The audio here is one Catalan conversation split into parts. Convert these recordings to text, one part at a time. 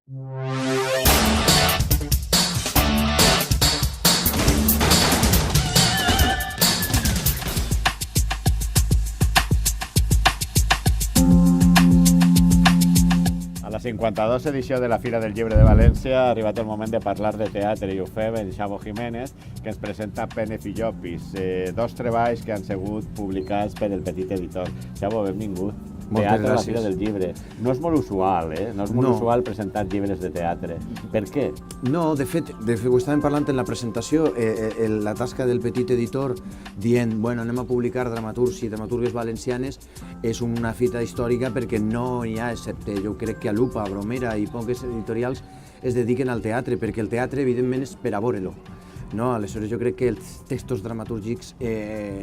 A la 52 edició de la Fira del Llibre de València ha arribat el moment de parlar de teatre i ho fem en Xavo Jiménez, que ens presenta Pènef i Llopis, dos treballs que han sigut publicats per el Petit Editor. Xavo, benvingut. Moltes teatre a la gràcies. Fira del Llibre. No és molt usual, No és molt usual presentar llibres de teatre. Per què? No, de fet, ho estàvem parlant en la presentació, la tasca del Petit Editor dient, bueno, anem a publicar dramaturgs i dramaturgues valencianes, és una fita històrica perquè no hi ha, excepte jo crec que a Lupa, Bromera i poques editorials es dediquen al teatre, perquè el teatre evidentment és per a veure-lo. No? Aleshores jo crec que els textos dramatúrgics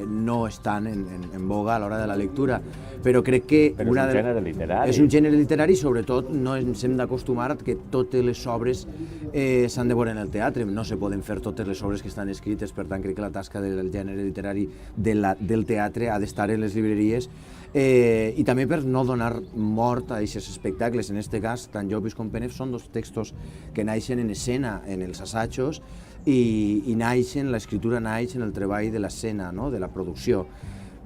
no estan en boga a l'hora de la lectura, però crec que... Però és un gènere literari. És un gènere literari i sobretot no ens hem d'acostumar que totes les obres s'han de veure en el teatre, no se poden fer totes les obres que estan escrites, per tant crec que la tasca del gènere literari del teatre ha d'estar en les llibreries i també per no donar mort a aquests espectacles. En aquest cas, tant Llopis com Pènef són dos textos que naixen en escena, en els assajos, i naixen, l'escriptura naix en el treball de l'escena, no? De la producció.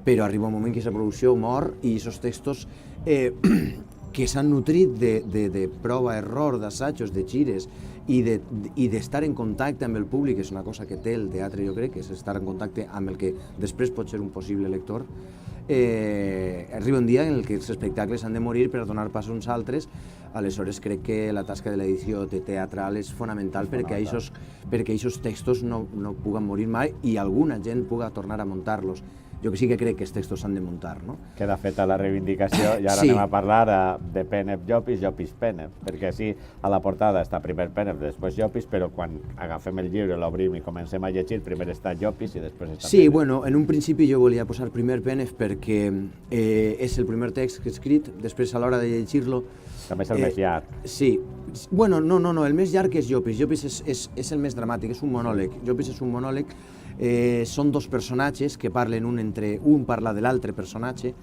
Però arriba un moment que aquesta producció mor i aquests textos que s'han nutrit de prova, error, d'assajos, de gires i d'estar en contacte amb el públic, és una cosa que té el teatre, jo crec, que és estar en contacte amb el que després pot ser un possible lector, arriba un dia en què els espectacles han de morir per donar pas a uns altres. Aleshores crec que la tasca de l'edició teatral és fonamental perquè aquests textos no puguen morir mai i alguna gent puga tornar a muntar-los. Jo que sí que crec que els textos s'han de muntar, no? Queda feta la reivindicació i ara anem a parlar de Pènef Llopis, Llopis Pènef, perquè sí, a la portada està primer Pènef, després Llopis, però quan agafem el llibre, l'obrim i comencem a llegir, primer està Llopis i després està Pènef. Sí, bueno, en un principi jo volia posar primer Pènef perquè és el primer text que he escrit, després a l'hora de llegir-lo... També és el més llarg. Sí, bueno, no, el més llarg és Llopis, Llopis és el més dramàtic, és un monòleg, Llopis és un monòleg. Són dos personatges que parlen un parla de l'altre personatge.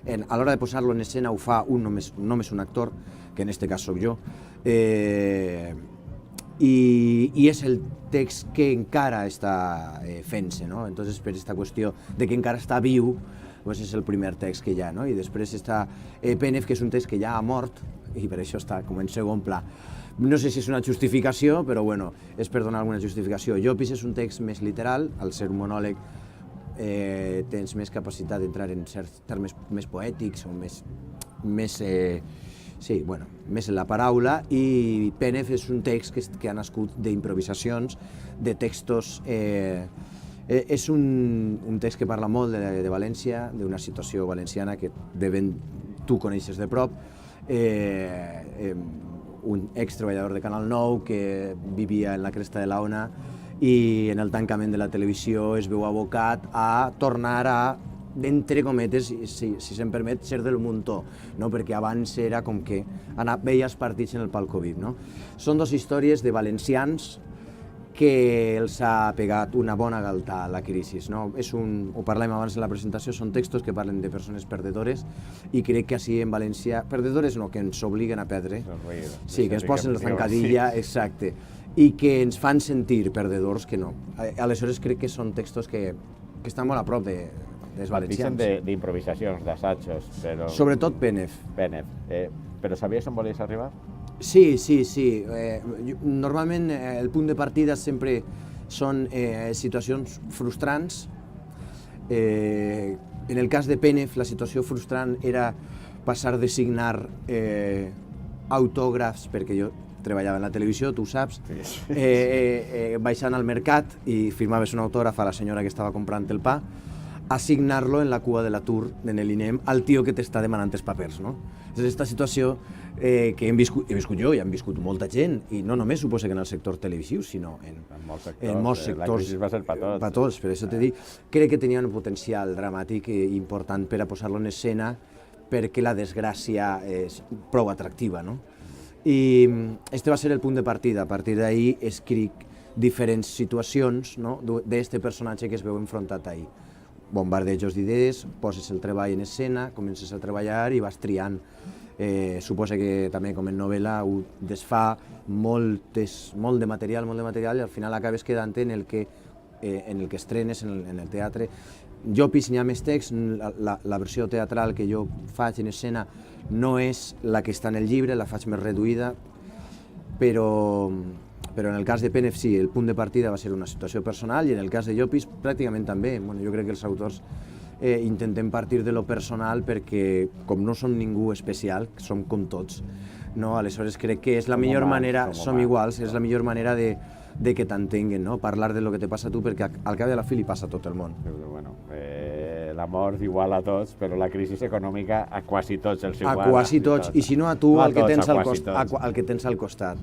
A l'hora de posar-lo en escena ho fa només un actor, que en aquest cas soc jo, i és el text que encara està fent-se, no? Entonces, per aquesta qüestió de que encara està viu, doncs és el primer text que hi ha, no? I després està Pènef, que és un text que ja ha mort, i per això està com en segon pla. No sé si és una justificació, però bueno, és per donar alguna justificació. Llopis és un text més literal, al ser un monòleg tens més capacitat d'entrar en certs termes més poètics o més en la paraula, i Pènef és un text que ha nascut d'improvisacions, de textos... És un text que parla molt de València, d'una situació valenciana que tu coneixes de prop, un ex-treballador de Canal 9 que vivia en la cresta de l'Ona i en el tancament de la televisió es veu abocat a tornar a, entre cometes, si se'm permet, ser del muntó, no? Perquè abans era com que veies partits en el pal Covid. No? Són dues històries de valencians que els ha pegat una bona galta a la crisi. No? Ho parlem abans de la presentació, són textos que parlen de persones perdedores i crec que així en València, perdedores no, que ens obliguen a perdre, sí, que ens posen la zancadilla, exacte, i que ens fan sentir perdedors que no. Aleshores crec que són textos que estan molt a prop dels valencians. Dicen d'improvisacions, d'assajos, però... Sobretot Pènef. Però sabies on volies arribar? Sí. Normalment el punt de partida sempre són situacions frustrants. En el cas de Pènef, la situació frustrant era passar de signar autògrafs, perquè jo treballava en la televisió, tu ho saps, baixant al mercat i firmaves un autògraf a la senyora que estava comprant el pa, a signar-lo en la cua de l'atur en l'INEM al tio que t'està demanant els papers. No? És aquesta situació que he viscut jo i han viscut molta gent, i no només suposa que en el sector televisiu, sinó en molts sectors. La crisi va ser per tots. Per tots, per això t'he dit. Crec que tenia un potencial dramàtic important per a posar-lo en escena, perquè la desgràcia és prou atractiva. No? I este va ser el punt de partida. A partir d'ahir escric diferents situacions, no? D'este personatge que es veu enfrontat ahir. Bombardejos d'idees, poses el treball en escena, comences a treballar i vas triant Suposa que també com en novel·la ho desfà molt de material, i al final acabes quedant en el que estrenes en el teatre. Llopis n'hi ha més text, la versió teatral que jo faig en escena no és la que està en el llibre, la faig més reduïda, però en el cas de Pérez sí, el punt de partida va ser una situació personal, i en el cas de Llopis pràcticament també. Jo crec que els autors intentem partir de lo personal perquè, com no som ningú especial, som com tots, aleshores crec que és la millor manera, som iguals, és la millor manera de que t'entenguen, parlar de lo que te passa a tu, perquè al cap de la fi li passa a tot el món. Bueno, la mort igual a tots, però la crisi econòmica a quasi tots els igual. A quasi tots, i si no a tu, al que tens al costat.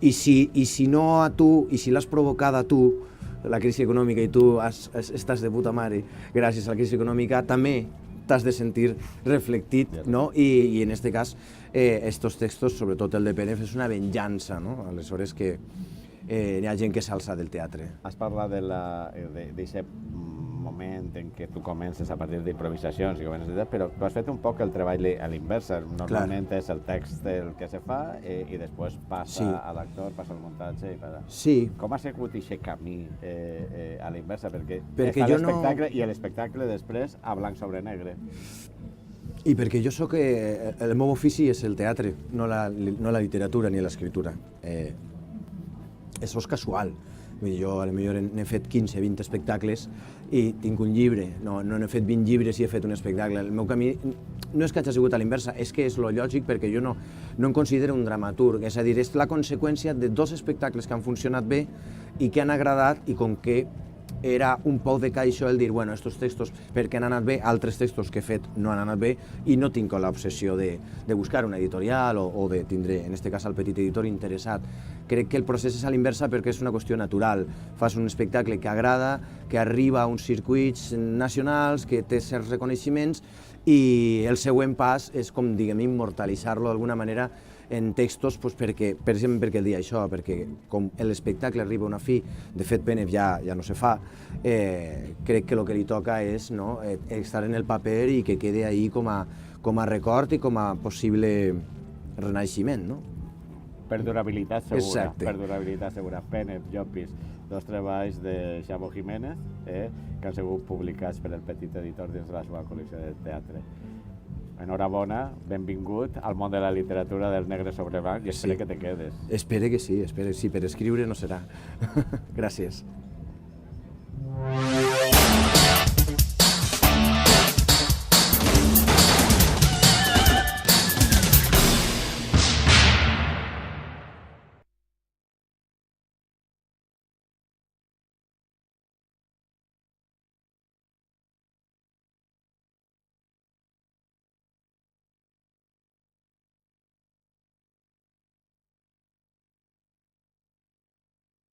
I si no a tu, i si l'has provocada tu, la crisi econòmica, i tu estàs de puta mare gràcies a la crisi econòmica, també t'has de sentir reflectit, i en aquest cas, estos textos, sobretot el de Pérez, és una venjança, aleshores que hi ha gent que s'alça del teatre. Has parlat d'aquest moment en què tu comences a partir d'improvisacions, però tu has fet un poc el treball a l'inversa. Normalment és el text el que se fa i després passa a l'actor, passa al muntatge. Sí. Com ha sigut aquest camí a l'inversa? Perquè fa l'espectacle i l'espectacle després a blanc sobre negre. I perquè jo soc... El meu ofici és el teatre, no la literatura ni l'escriptura. Això és casual. Jo potser n'he fet 15-20 espectacles i tinc un llibre. No n'he fet 20 llibres i he fet un espectacle. El meu camí no és que hagi sigut a l'inversa, és que és lo lògic, perquè jo no em considero un dramaturg. És a dir, és la conseqüència de 2 espectacles que han funcionat bé i que han agradat, i com que era un pou de caixa el dir, bueno, estos textos perquè han anat bé, altres textos que he fet no han anat bé, i no tinc l'obsessió de buscar una editorial o de tindre, en aquest cas, el petit editor interessat. Crec que el procés és a l'inversa perquè és una qüestió natural. Fas un espectacle que agrada, que arriba a uns circuits nacionals, que té certs reconeixements, i el següent pas és, com diguem, immortalitzar-lo d'alguna manera en textos, perquè, per exemple, perquè el dia això, perquè com l'espectacle arriba a una fi, de fet Pérez ja no se fa, crec que el que li toca és estar en el paper i que quede ahí com a record i com a possible renaixement. Perdurabilitat segura. Exacte. Perdurabilitat segura. Pérez, Llopis, 2 treballs de Xavo Jiménez que han sigut publicats per el petit editor dins de la seva col·lecció de teatre. Enhorabona, benvingut al món de la literatura del negre sobre blanc, i espero que te quedes. Espero que sí, per escriure no serà. Gràcies.